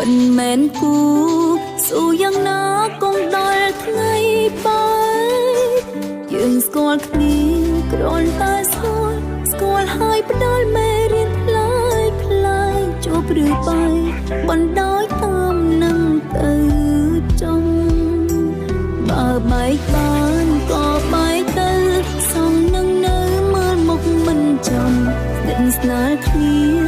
មិនមែនគូស៊ូយ៉ាងណាកុំដល់ថ្ងៃបាយយើងស្គាល់គ្នាគ្រាន់តែស្គាល់ហើយផ្ដល់មេរៀនផ្លាយជួបឬបាយបណ្ដោយតាមនឹងទៅចុងបើបែកបានក៏បែកទៅសងនឹងនៅមើលមុខមិនចំស្និទ្ធស្នាលគ្នា